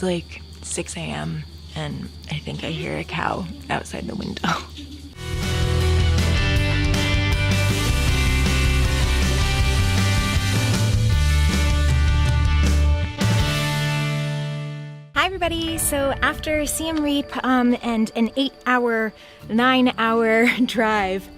It's like 6 a.m. and I think I hear a cow outside the window. Hi everybody! So after Siem Reap and an 8-hour, 9-hour drive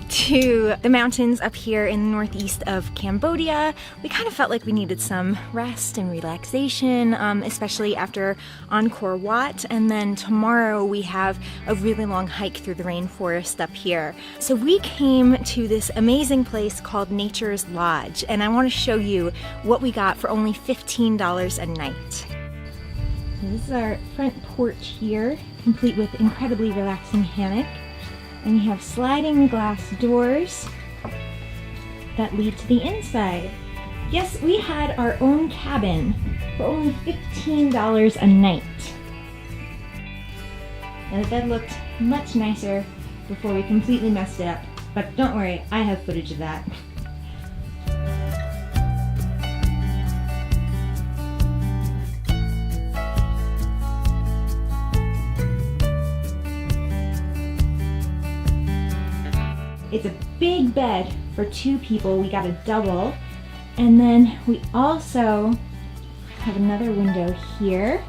to the mountains up here in the northeast of Cambodia, we kind of felt like we needed some rest and relaxation, especially after Angkor Wat, and then tomorrow we have a really long hike through the rainforest up here. So we came to this amazing place called Nature's Lodge, and I want to show you what we got for only $15 a night. This is our front porch here, complete with incredibly relaxing hammock. And you have sliding glass doors that lead to the inside. Yes, we had our own cabin for only $15 a night. Now the bed looked much nicer before we completely messed it up, but don't worry, I have footage of that. It's a big bed for 2 people. We got a double. And then we also have another window here.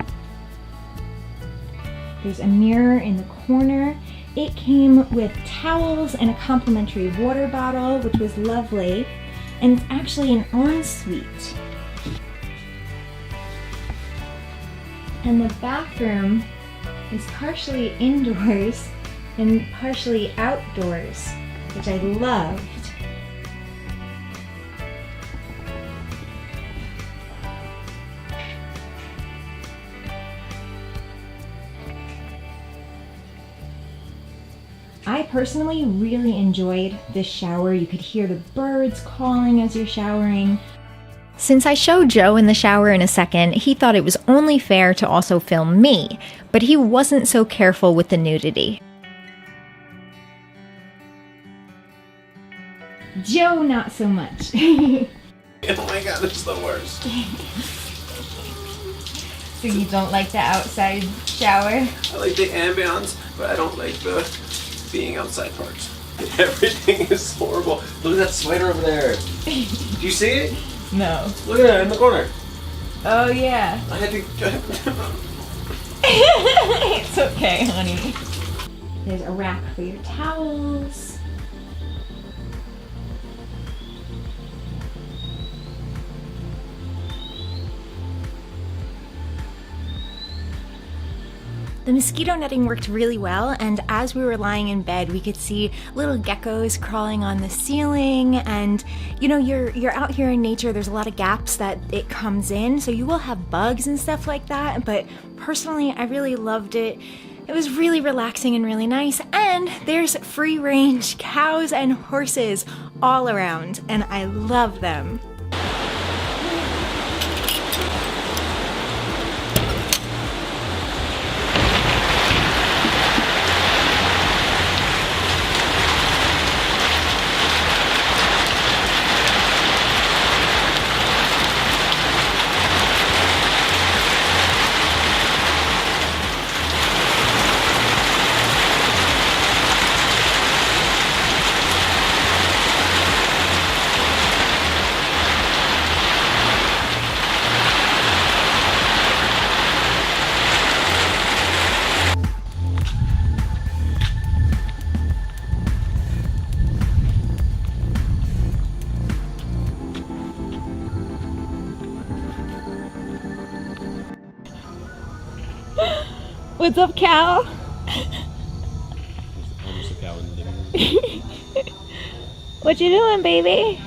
There's a mirror in the corner. It came with towels and a complimentary water bottle, which was lovely. And it's actually an ensuite. And the bathroom is partially indoors and partially outdoors, which I loved. I personally really enjoyed this shower. You could hear the birds calling as you're showering. Since I showed Joe in the shower in a second, he thought it was only fair to also film me, but he wasn't so careful with the nudity. Joe, not so much. Oh my god, it's the worst. So you don't like the outside shower? I like the ambience, but I don't like the being outside part. Everything is horrible. Look at that spider over there. Do you see it? No. Look at it in the corner. Oh yeah. I had to... It's okay, honey. There's a rack for your towels. The mosquito netting worked really well, and as we were lying in bed, we could see little geckos crawling on the ceiling. And you know, you're out here in nature, there's a lot of gaps that it comes in, so you will have bugs and stuff like that, but personally I really loved it. It was really relaxing and really nice, and there's free range cows and horses all around, and I love them. What's up, Cal? Almost a cow in the living room. What you doing, baby?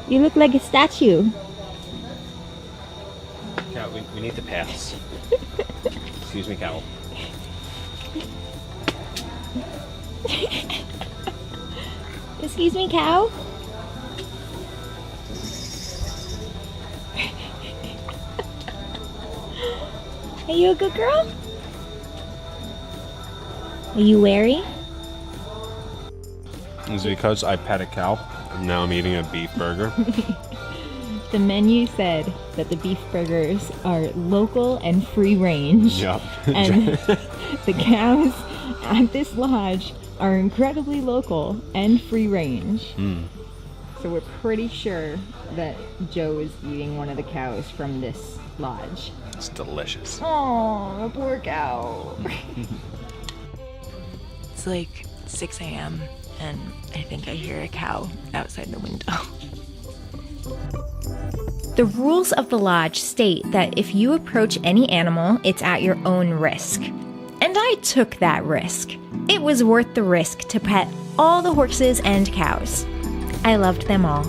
You look like a statue. Cow, we need to pass. Excuse me, cow. Excuse me, cow? Are you a good girl? Are you wary? It's because I pet a cow, and now I'm eating a beef burger. The menu said that the beef burgers are local and free range. Yep. And the cows at this lodge are incredibly local and free range. So we're pretty sure that Joe is eating one of the cows from this lodge. It's delicious. Oh, poor cow. It's like 6 a.m. and I think I hear a cow outside the window. The rules of the lodge state that if you approach any animal, it's at your own risk. And I took that risk. It was worth the risk to pet all the horses and cows. I loved them all.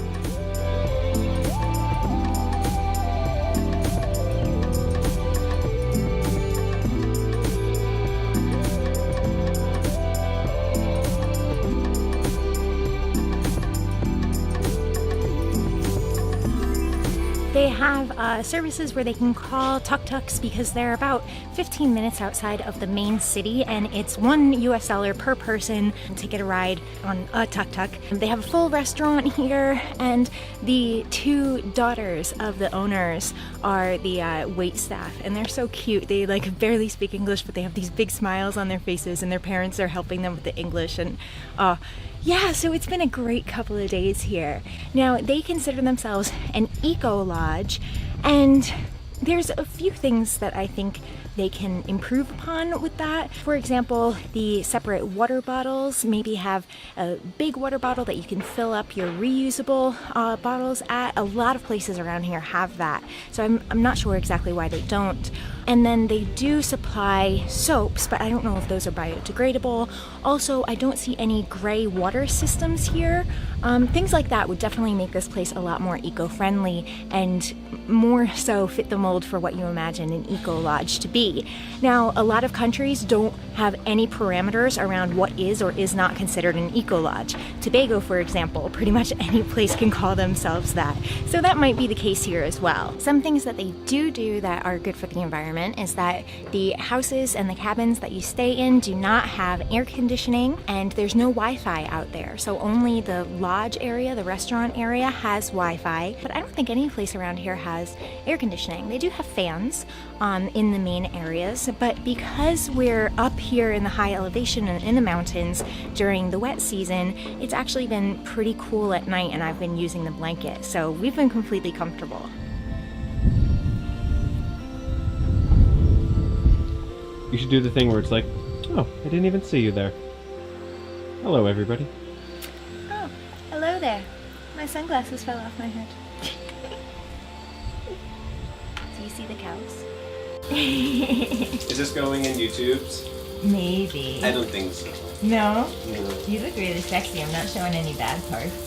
They have services where they can call tuk-tuks because they're about 15 minutes outside of the main city, and it's $1 US per person to get a ride on a tuk-tuk. They have a full restaurant here, and the 2 daughters of the owners are the wait staff, and they're so cute. They like barely speak English, but they have these big smiles on their faces, and their parents are helping them with the English. And yeah, so it's been a great couple of days here. Now, they consider themselves an EcoLodge, and there's a few things that I think they can improve upon with that. For example, the separate water bottles, maybe have a big water bottle that you can fill up your reusable bottles at. A lot of places around here have that, so I'm not sure exactly why they don't. And then they do supply soaps, but I don't know if those are biodegradable. Also, I don't see any gray water systems here. Things like that would definitely make this place a lot more eco-friendly and more so fit the mold for what you imagine an eco-lodge to be. Now, a lot of countries don't have any parameters around what is or is not considered an eco-lodge. Tobago, for example, pretty much any place can call themselves that. So that might be the case here as well. Some things that they do that are good for the environment is that the houses and the cabins that you stay in do not have air conditioning, and there's no Wi-Fi out there. So only the lodge area, the restaurant area, has Wi-Fi, but I don't think any place around here has air conditioning. They do have fans in the main areas, but because we're up here in the high elevation and in the mountains during the wet season, it's actually been pretty cool at night, and I've been using the blanket, so we've been completely comfortable. You should do the thing where it's like, oh, I didn't even see you there. Hello, everybody. Oh, hello there. My sunglasses fell off my head. Do you see the cows? Is this going in YouTube's? Maybe. I don't think so. No? No. You look really sexy. I'm not showing any bad parts.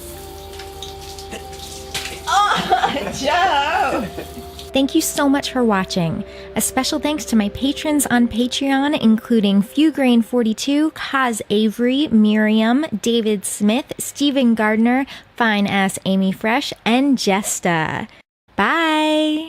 Oh, Joe! Thank you so much for watching. A special thanks to my patrons on Patreon, including Fewgrain42, Kaz Avery, Miriam, David Smith, Stephen Gardner, Fine Ass Amy Fresh, and Jesta. Bye!